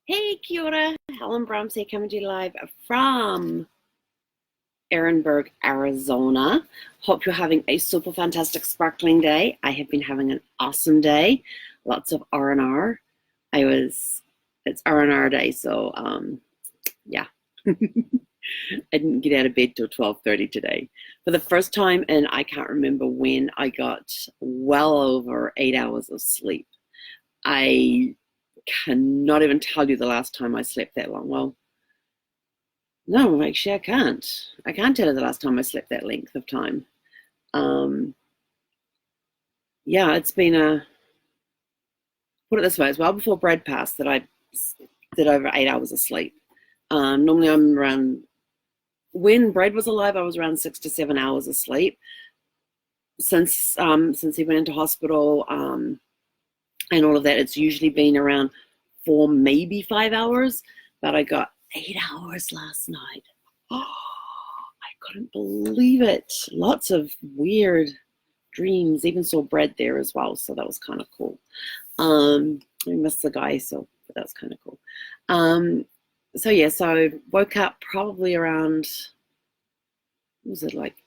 Hey, kia ora. Helen Brahms here, coming to you live from Ehrenberg, Arizona. Hope you're having a super fantastic, sparkling day. I have been having an awesome day. Lots of R&R. It's R&R day, so yeah. I didn't get out of bed till 12:30 today. For the first time, and I can't remember when, I got well over 8 hours of sleep. I cannot even tell you the last time I slept that long. Well, no, actually, I can't. I can't tell you the last time I slept that length of time. Um, yeah, it's been put it this way, it's well before Brad passed that I did over 8 hours of sleep. Normally I'm around, when Brad was alive, I was around 6 to 7 hours of sleep. Since he went into hospital, and all of that, it's usually been around 4, maybe 5 hours, but I got 8 hours last night. Oh, I couldn't believe it. Lots of weird dreams. Even saw Brad there as well, so that was kind of cool. I missed the guy, so but that was kind of cool. So yeah, so woke up probably around, what was it, like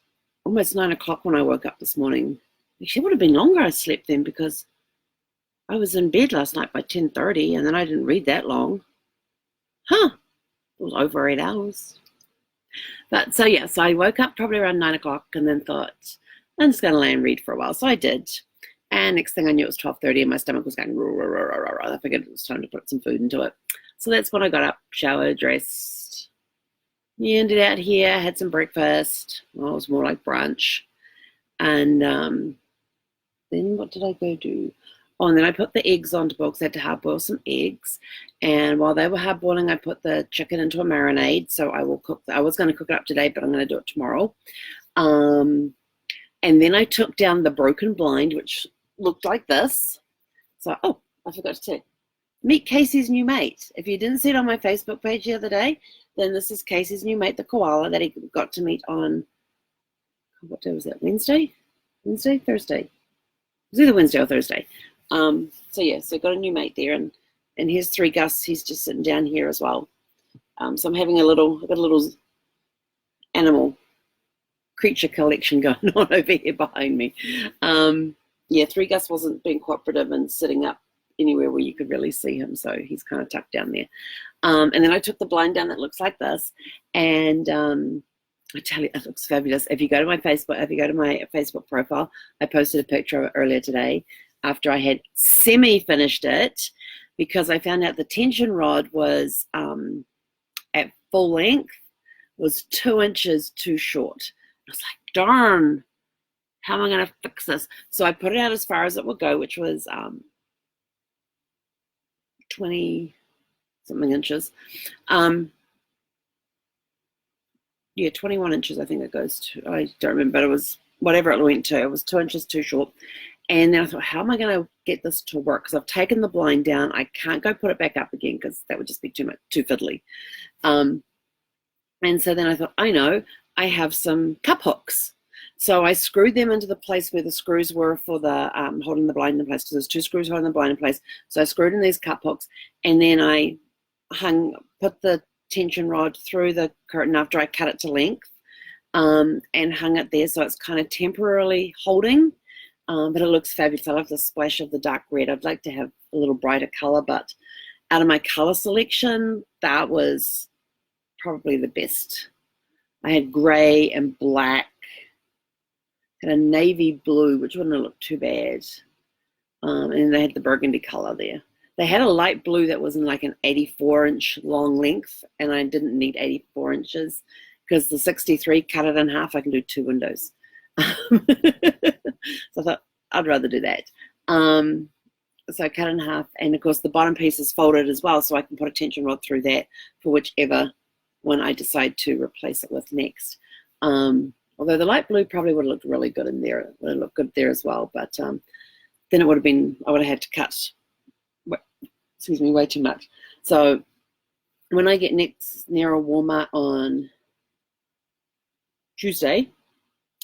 almost 9 o'clock when I woke up this morning. Actually, it would have been longer I slept then, because I was in bed last night by 10:30, and then I didn't read that long. Huh, it was over 8 hours. But so yeah, so I woke up probably around 9 o'clock and then thought, I'm just going to lay and read for a while. So I did. And next thing I knew, it was 12:30 and my stomach was going, I figured it was time to put some food into it. So that's when I got up, showered, dressed, ended out here, had some breakfast. Well, it was more like brunch. And then what did I go do? Oh, and then I put the eggs on to boil because I had to hard boil some eggs. And while they were hard boiling, I put the chicken into a marinade. So I will cook. I was going to cook it up today, but I'm going to do it tomorrow. And then I took down the broken blind, which looked like this. So, oh, I forgot to tell you. Meet Casey's new mate. If you didn't see it on my Facebook page the other day, then this is Casey's new mate, the koala, that he got to meet on, what day was that, Thursday? It was either Wednesday or Thursday. So yeah, so got a new mate there, and here's 3 Gus. He's just sitting down here as well. So I'm having I've got a little animal creature collection going on over here behind me. Yeah, 3 Gus wasn't being cooperative and sitting up anywhere where you could really see him, so he's kind of tucked down there. And then I took the blind down that looks like this, and I tell you, it looks fabulous. If you go to my Facebook profile, I posted a picture of it earlier today after I had semi-finished it, because I found out the tension rod was at full length, was 2 inches too short. I was like, darn, how am I going to fix this? So I put it out as far as it would go, which was 20-something inches. Yeah, 21 inches, I think it goes to. I don't remember, but it was whatever it went to. It was 2 inches too short. And then I thought, how am I going to get this to work? Because I've taken the blind down. I can't go put it back up again because that would just be too fiddly. And so then I thought, I know, I have some cup hooks. So I screwed them into the place where the screws were for the holding the blind in place, because there's 2 screws holding the blind in place. So I screwed in these cup hooks, and then I put the tension rod through the curtain after I cut it to length, and hung it there, so it's kind of temporarily holding. But it looks fabulous. I love the splash of the dark red. I'd like to have a little brighter color, but out of my color selection, that was probably the best. I had gray and black and a navy blue, which wouldn't have looked too bad. And they had the burgundy color there. They had a light blue that was in like an 84-inch long length, and I didn't need 84 inches because the 63 cut it in half. I can do 2 windows. So I thought I'd rather do that. So I cut it in half, and of course the bottom piece is folded as well, so I can put a tension rod through that for whichever one I decide to replace it with next. Although the light blue probably would have looked really good in there. It would have looked good there as well, but then I would have had to cut, way too much. So when I get next near a Walmart on Tuesday,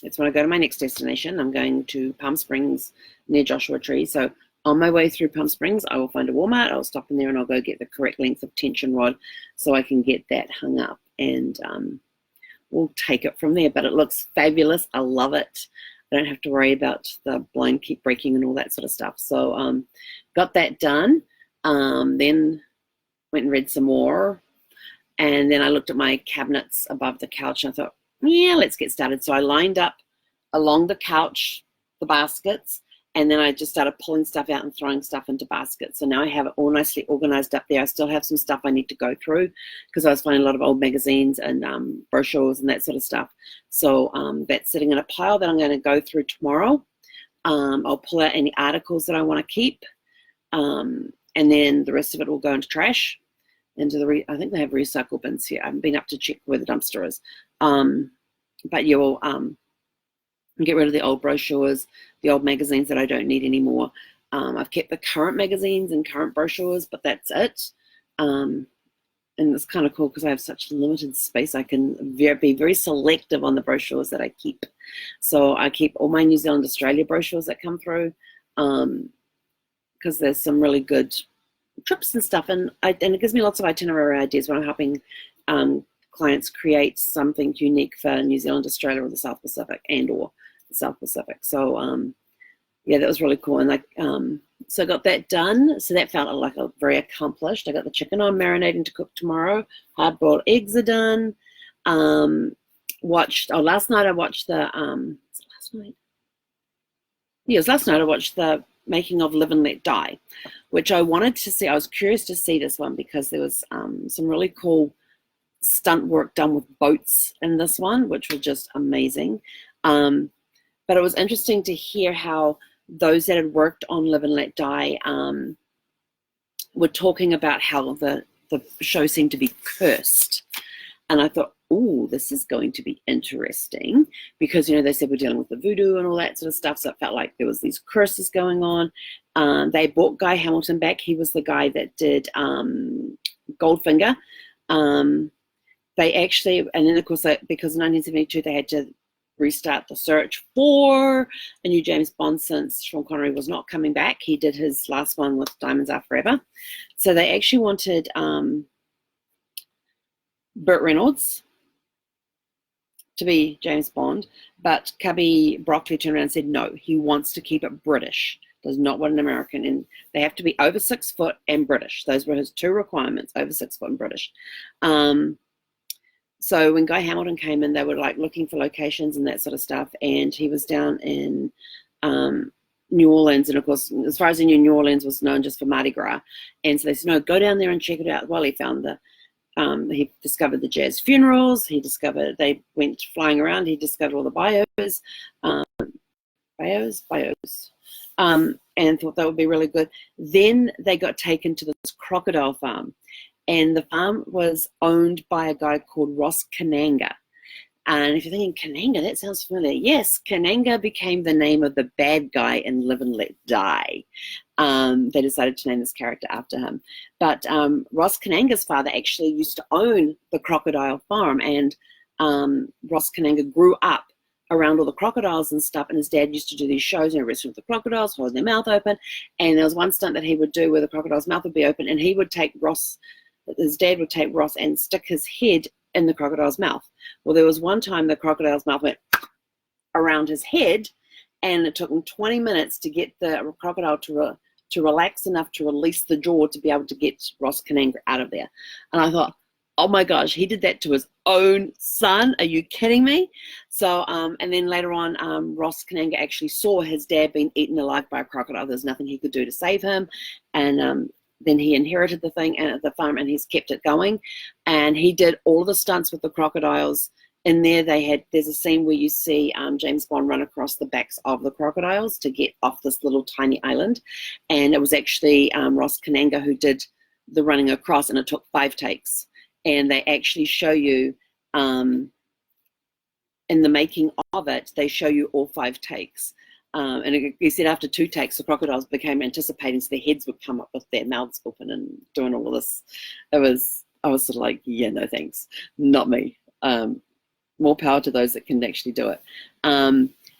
it's when I go to my next destination. I'm going to Palm Springs near Joshua Tree. So On my way through Palm Springs, I will find a Walmart. I'll stop in there and I'll go get the correct length of tension rod so I can get that hung up, and we'll take it from there. But it looks fabulous. I love it. I don't have to worry about the blind keep breaking and all that sort of stuff. So got that done. Then went and read some more. And then I looked at my cabinets above the couch and I thought, yeah, let's get started. So I lined up along the couch, the baskets, and then I just started pulling stuff out and throwing stuff into baskets. So now I have it all nicely organized up there. I still have some stuff I need to go through because I was finding a lot of old magazines and brochures and that sort of stuff. So that's sitting in a pile that I'm going to go through tomorrow. I'll pull out any articles that I want to keep. And then the rest of it will go into trash. Into the I think they have recycle bins here. I haven't been up to check where the dumpster is. But you will get rid of the old brochures, the old magazines that I don't need anymore. I've kept the current magazines and current brochures, but that's it. And it's kind of cool because I have such limited space. I can be very selective on the brochures that I keep. So I keep all my New Zealand, Australia brochures that come through because there's some really good trips and stuff. And it gives me lots of itinerary ideas when I'm helping clients create something unique for New Zealand, Australia, or the South Pacific or the South Pacific. So yeah, that was really cool. And so I got that done. So that felt like very accomplished. I got the chicken on marinating to cook tomorrow. Hard-boiled eggs are done. Last night I watched the last night I watched the making of Live and Let Die, which I wanted to see. I was curious to see this one because there was some really cool stunt work done with boats in this one, which was just amazing. But it was interesting to hear how those that had worked on Live and Let Die were talking about how the show seemed to be cursed. And I thought, oh, this is going to be interesting because, they said we're dealing with the voodoo and all that sort of stuff. So it felt like there was these curses going on. They brought Guy Hamilton back. He was the guy that did Goldfinger. They actually, and then of course, because in 1972 they had to restart the search for a new James Bond since Sean Connery was not coming back. He did his last one with Diamonds Are Forever. So they actually wanted Burt Reynolds to be James Bond, but Cubby Broccoli turned around and said no, he wants to keep it British, does not want an American, and they have to be over 6 foot and British. Those were his two requirements, over 6 foot and British. So when Guy Hamilton came in, they were like looking for locations and that sort of stuff, and he was down in New Orleans, and of course, as far as I knew, New Orleans was known just for Mardi Gras, and so they said, no, go down there and check it out. Well, he found he discovered the jazz funerals. They went flying around. He discovered all the bios, and thought that would be really good. Then they got taken to this crocodile farm, and the farm was owned by a guy called Ross Kananga. And if you're thinking, Kananga, that sounds familiar. Yes, Kananga became the name of the bad guy in Live and Let Die. They decided to name this character after him. But Ross Kananga's father actually used to own the crocodile farm, and Ross Kananga grew up around all the crocodiles and stuff, and his dad used to do these shows, wrestling with the crocodiles, holding their mouth open, and there was one stunt that he would do where the crocodile's mouth would be open, and his dad would take Ross and stick his head in the crocodile's mouth. Well, there was one time the crocodile's mouth went around his head, and it took him 20 minutes to get the crocodile to relax enough to release the jaw to be able to get Ross Kananga out of there. And I thought, oh my gosh, he did that to his own son. Are you kidding me? So, and then later on, Ross Kananga actually saw his dad being eaten alive by a crocodile. There's nothing he could do to save him. And then he inherited the thing at the farm, and he's kept it going. And he did all the stunts with the crocodiles. In there, there's a scene where you see James Bond run across the backs of the crocodiles to get off this little tiny island. And it was actually Ross Kananga who did the running across, and it took 5 takes. And they actually show you, in the making of it, they show you all 5 takes. And he said after 2 takes, the crocodiles became anticipating, so their heads would come up with their mouths open and doing all of this. I was sort of like, yeah, no thanks, not me. More power to those that can actually do it.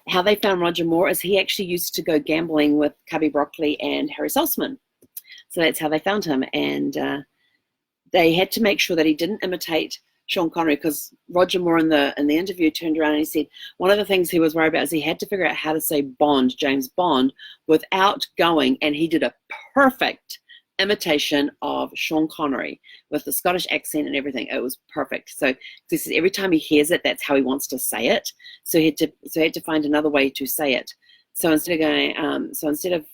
how they found Roger Moore is he actually used to go gambling with Cubby Broccoli and Harry Saltzman. So that's how they found him. And they had to make sure that he didn't imitate Sean Connery, because Roger Moore in the interview turned around and he said one of the things he was worried about is he had to figure out how to say Bond, James Bond, without going, and he did a perfect imitation of Sean Connery with the Scottish accent and everything. It was perfect. So this is every time he hears it, that's how he wants to say it. So he had to find another way to say it. So instead of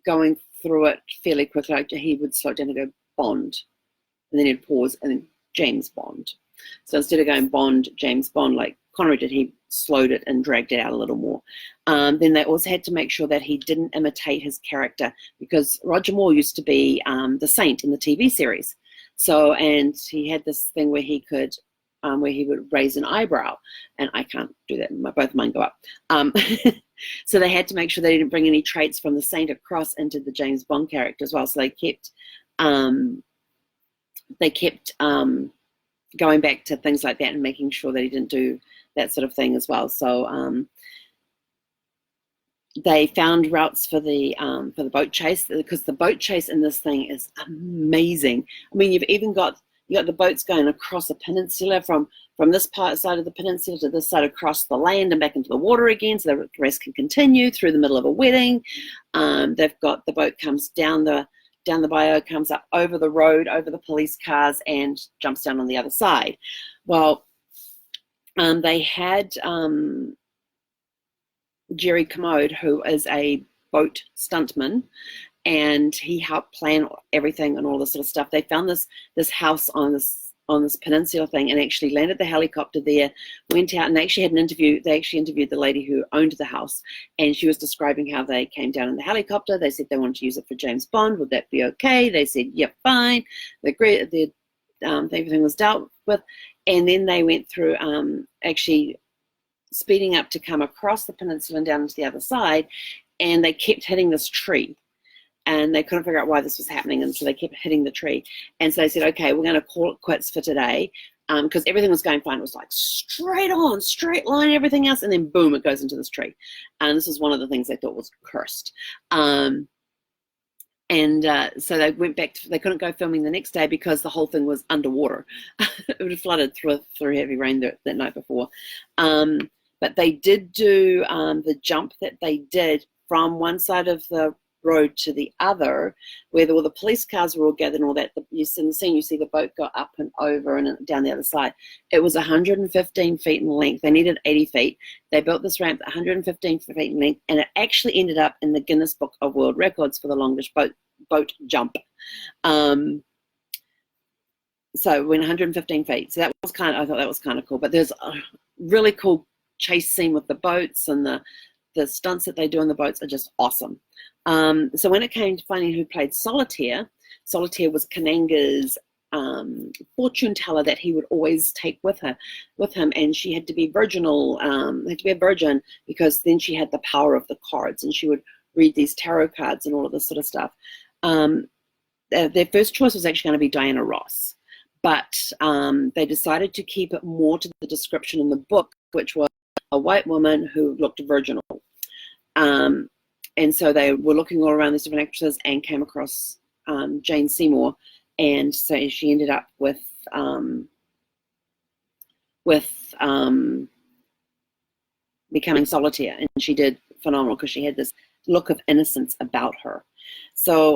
going through it fairly quickly, he would slow it down and go Bond, and then he'd pause and then James Bond. So instead of going Bond, James Bond, like Connery did, he slowed it and dragged it out a little more. Then they also had to make sure that he didn't imitate his character, because Roger Moore used to be the Saint in the TV series. So, and he had this thing where he could, where he would raise an eyebrow, and I can't do that. Both of mine go up. So they had to make sure they didn't bring any traits from the Saint across into the James Bond character as well. So they kept going back to things like that and making sure that he didn't do that sort of thing as well. So they found routes for the boat chase, because the boat chase in this thing is amazing. I mean, you've even got the boats going across a peninsula from this side of the peninsula to this side, across the land and back into the water again, so the rest can continue through the middle of a wedding. They've got the boat comes down the bayou, comes up over the road, over the police cars, and jumps down on the other side. Well, they had Jerry Commode, who is a boat stuntman, and he helped plan everything and all this sort of stuff. They found this house on this peninsula thing, and actually landed the helicopter there, went out and actually had an interview. They actually interviewed the lady who owned the house, and she was describing how they came down in the helicopter. They said they wanted to use it for James Bond. Would that be okay? They said, yep, fine. Everything was dealt with. And then they went through actually speeding up to come across the peninsula and down to the other side, and they kept hitting this tree. And they couldn't figure out why this was happening, and so they kept hitting the tree. And so they said, okay, we're going to call it quits for today, because everything was going fine. It was like straight on, straight line, everything else, and then boom, it goes into this tree. And this was one of the things they thought was cursed. So they went back they couldn't go filming the next day because the whole thing was underwater. It would have flooded through heavy rain that night before. But they did do the jump that they did from one side of the road to the other, where all the police cars were all gathered and all that. You see in the scene, you see the boat go up and over and down the other side. It was 115 feet in length. They needed 80 feet. They built this ramp 115 feet in length, and it actually ended up in the Guinness Book of World Records for the longest boat jump. So it went 115 feet. So I thought that was kind of cool. But there's a really cool chase scene with the boats, and the stunts that they do on the boats are just awesome. So when it came to finding who played Solitaire was Kananga's fortune teller that he would always take with him, and she had to be virginal, had to be a virgin, because then she had the power of the cards, and she would read these tarot cards and all of this sort of stuff. Their first choice was actually going to be Diana Ross, but they decided to keep it more to the description in the book, which was a white woman who looked virginal. And so they were looking all around these different actresses and came across Jane Seymour, and so she ended up with becoming Solitaire, and she did phenomenal because she had this look of innocence about her. So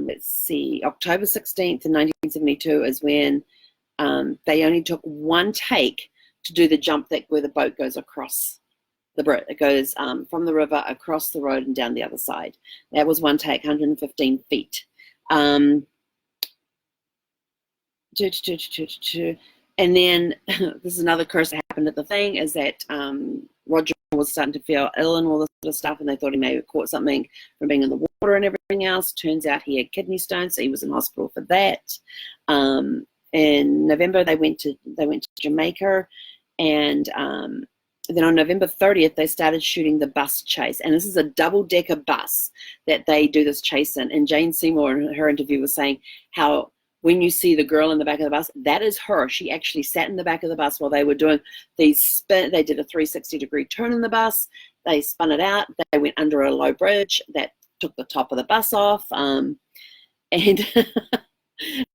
let's see, October 16th in 1972 is when they only took one take to do the jump where the boat goes across the bridge. It goes from the river across the road and down the other side. That was one take, 115 feet. And then this is another curse that happened at the thing, is that Roger was starting to feel ill and all this sort of stuff, and they thought he may have caught something from being in the water and everything else. Turns out he had kidney stones, so he was in hospital for that. In November, they went to Jamaica, and then on November 30th, they started shooting the bus chase. And this is a double-decker bus that they do this chase in. And Jane Seymour, in her interview, was saying how when you see the girl in the back of the bus, that is her. She actually sat in the back of the bus while they were doing these spin. They did a 360-degree turn in the bus, They spun it out. They went under a low bridge that took the top of the bus off, and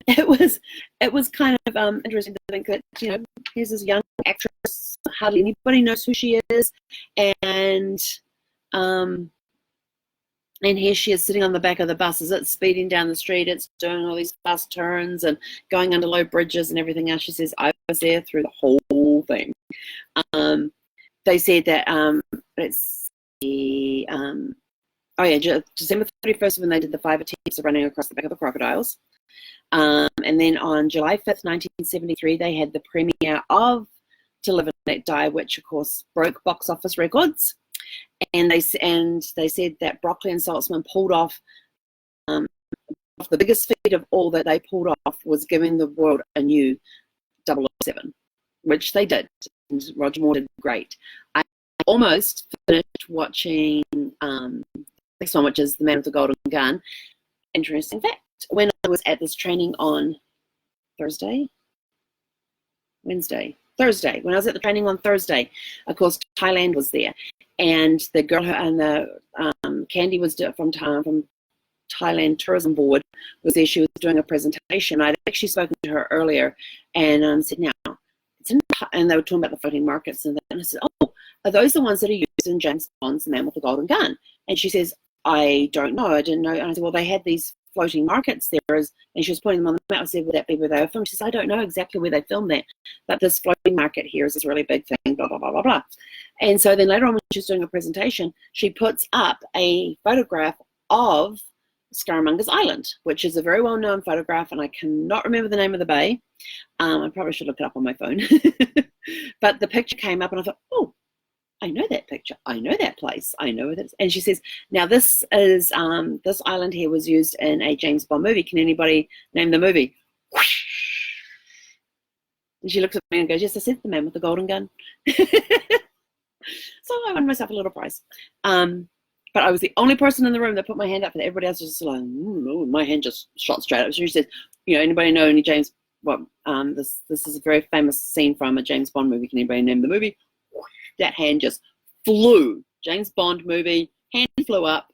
it was kind of interesting to think that, you know, here's this young actress, hardly anybody knows who she is, and here she is sitting on the back of the bus as it's speeding down the street. It's doing all these fast turns and going under low bridges and everything else. She says, I was there through the whole thing. They said that, let's see, December 31st when they did the 5 attempts of running across the back of the crocodiles. And then on July 5th, 1973, they had the premiere of To Live and Let Die, which, of course, broke box office records. And they said that Broccoli and Saltzman pulled off the biggest feat of all that they pulled off was giving the world a new 007, which they did. And Roger Moore did great. I almost finished watching the next one, which is The Man with the Golden Gun. Interesting fact, when I was at this training on Thursday, when I was at the training on Thursday, of course, Thailand was there. And the girl and the Candy was from Thailand Tourism Board was there. She was doing a presentation. I'd actually spoken to her earlier and said, now, and they were talking about the floating markets and that. And I said, oh, are those the ones that are used in James Bond's The Man with the Golden Gun? And she says, I don't know. I didn't know. And I said, well, they had these floating markets there, and she was pointing them on the map. I said, would that be where they were filmed? She says, I don't know exactly where they filmed that, but this floating market here is this really big thing, blah, blah, blah, blah, blah. And so then later on when she was doing a presentation, she puts up a photograph of Scaramanga's Island, which is a very well-known photograph, and I cannot remember the name of the bay. I probably should look it up on my phone. But the picture came up, and I thought, oh, I know that picture. I know that place. I know it is. And she says, now this is this island here was used in a James Bond movie. Can anybody name the movie? And she looks at me and goes, yes, I said The Man with the Golden Gun. So I won myself a little prize. But I was the only person in the room that put my hand up, and everybody else was just like, no, my hand just shot straight up. So she said, you know, anybody know any James? Well, this is a very famous scene from a James Bond movie. Can anybody name the movie? That hand just flew. James Bond movie, hand flew up.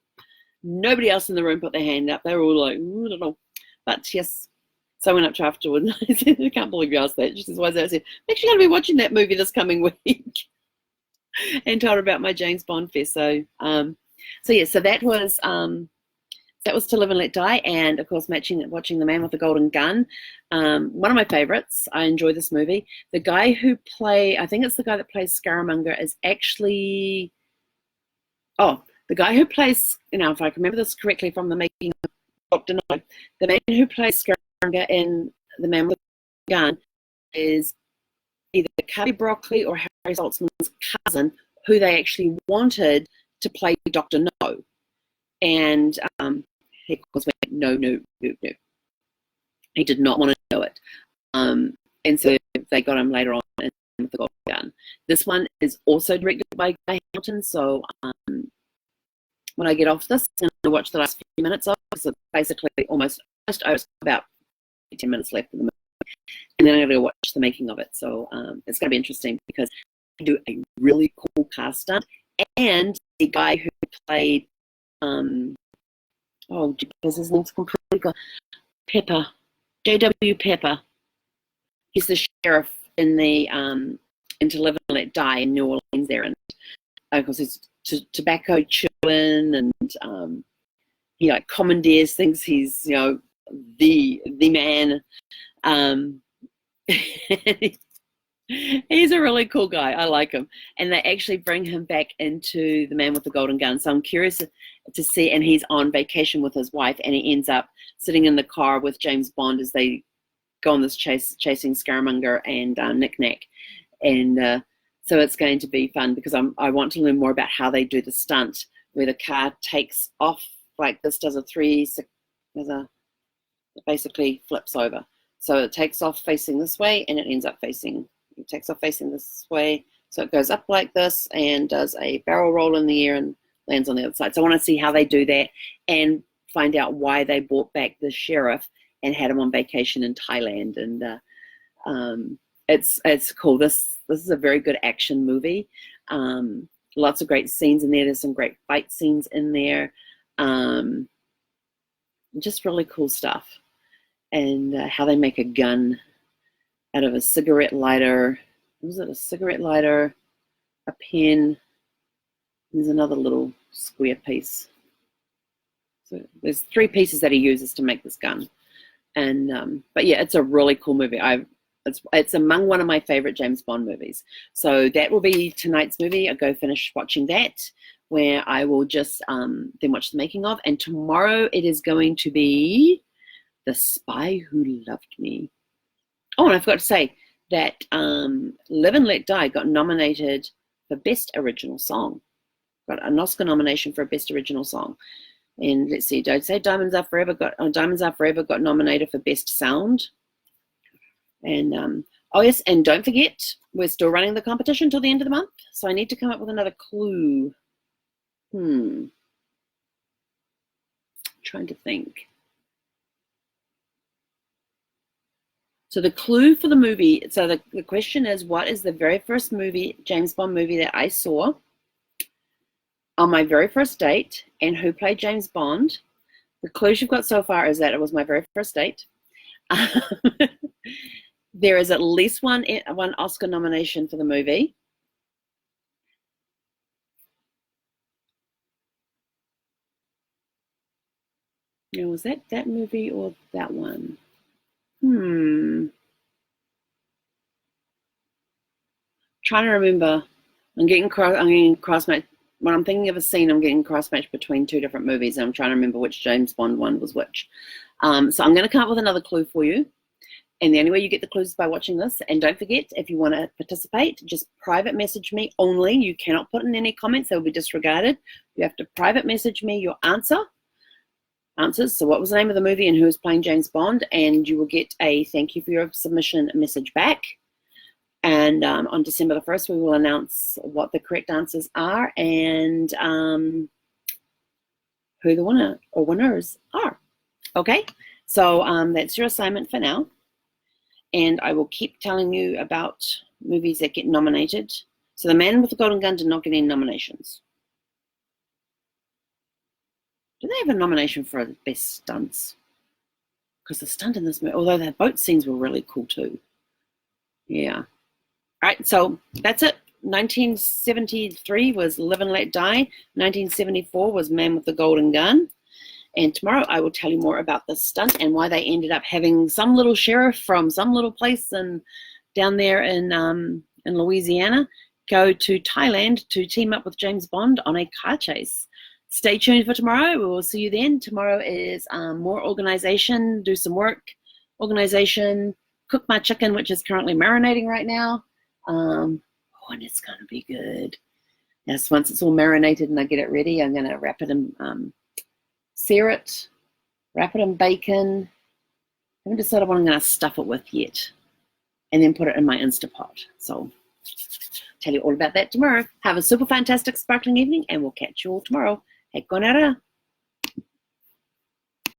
Nobody else in the room put their hand up. They were all like, I don't know. But yes, so I went up to her afterwards and I said, I can't believe you asked that. She says, why is that? I said, I'm actually going to be watching that movie this coming week. And told her about my James Bond fest. So that was To Live and Let Die, and of course watching The Man with the Golden Gun. One of my favorites. I enjoy this movie. The guy who I think it's the guy that plays Scaramanga is actually, the guy who plays, you know, if I can remember this correctly from the making of Dr. No, the man who plays Scaramanga in The Man with the Gun is either Cubby Broccoli or Harry Saltzman's cousin, who they actually wanted to play Dr. No. And he of course went, no. He did not want to do it. And so they got him later on in with the Golden Gun. This one is also directed by Guy Hamilton. So when I get off this, I'm going to watch the last few minutes of it. So basically almost about 10 minutes left of the movie. And then I'm going to watch the making of it. So it's going to be interesting because they do a really cool cast stunt. And the guy who played, because his name's completely gone, Pepper, J.W. Pepper. He's the sheriff in the in To Live and Let Die in New Orleans there, and of course he's tobacco chewing, and he like commandeers, thinks he's, you know, the man. He's a really cool guy. I like him. And they actually bring him back into The Man with the Golden Gun. So I'm curious to see, and he's on vacation with his wife, and he ends up sitting in the car with James Bond as they go on this chasing Scaramanga and Knick-Knack. And so it's going to be fun because I want to learn more about how they do the stunt where the car takes off like this, does it basically flips over. So it takes off facing this way, and it ends up it takes off facing this way. So it goes up like this and does a barrel roll in the air and lands on the other side. So I want to see how they do that and find out why they brought back the sheriff and had him on vacation in Thailand. And it's cool. This is a very good action movie. Lots of great scenes in there. There's some great fight scenes in there. Just really cool stuff. And how they make a gun out of a cigarette lighter. Was it a cigarette lighter, a pen? There's another little square piece. So there's 3 pieces that he uses to make this gun. And but yeah, it's a really cool movie. It's among one of my favorite James Bond movies. So that will be tonight's movie. I'll go finish watching that, where I will just then watch the making of. And tomorrow it is going to be The Spy Who Loved Me. Oh, and I forgot to say that Live and Let Die got nominated for Best Original Song. Got an Oscar nomination for Best Original Song. And let's see, don't say Diamonds Are Forever got nominated for Best Sound. And oh yes, and don't forget, we're still running the competition till the end of the month. So I need to come up with another clue. Trying to think. So the clue for the movie, so the question is, what is the very first movie, James Bond movie, that I saw on my very first date, and who played James Bond? The clues you've got so far is that it was my very first date. There is at least one Oscar nomination for the movie. Now, was that movie or that one? Trying to remember. I'm getting cross-matched. When I'm thinking of a scene, I'm getting cross-matched between 2 different movies, and I'm trying to remember which James Bond one was which. So I'm going to come up with another clue for you. And the only way you get the clues is by watching this. And don't forget, if you want to participate, just private message me only. You cannot put in any comments. They will be disregarded. You have to private message me your answers. So what was the name of the movie and who was playing James Bond? And you will get a thank you for your submission message back. And on December the 1st, we will announce what the correct answers are and who the winner or winners are. Okay, so that's your assignment for now. And I will keep telling you about movies that get nominated. So The Man with the Golden Gun did not get any nominations. Do they have a nomination for the best stunts? Because the stunt in this movie, although the boat scenes were really cool too. Yeah. All right, so that's it. 1973 was Live and Let Die. 1974 was Man with the Golden Gun. And tomorrow I will tell you more about the stunt and why they ended up having some little sheriff from some little place down there in Louisiana go to Thailand to team up with James Bond on a car chase. Stay tuned for tomorrow. We will see you then. Tomorrow is more organization, do some work, organization, cook my chicken, which is currently marinating right now. And it's going to be good. Yes, once it's all marinated and I get it ready, I'm going to wrap it in sear it, wrap it in bacon. I haven't decided what I'm going to stuff it with yet. And then put it in my Instapot. So tell you all about that tomorrow. Have a super fantastic sparkling evening and we'll catch you all tomorrow. Hei konera.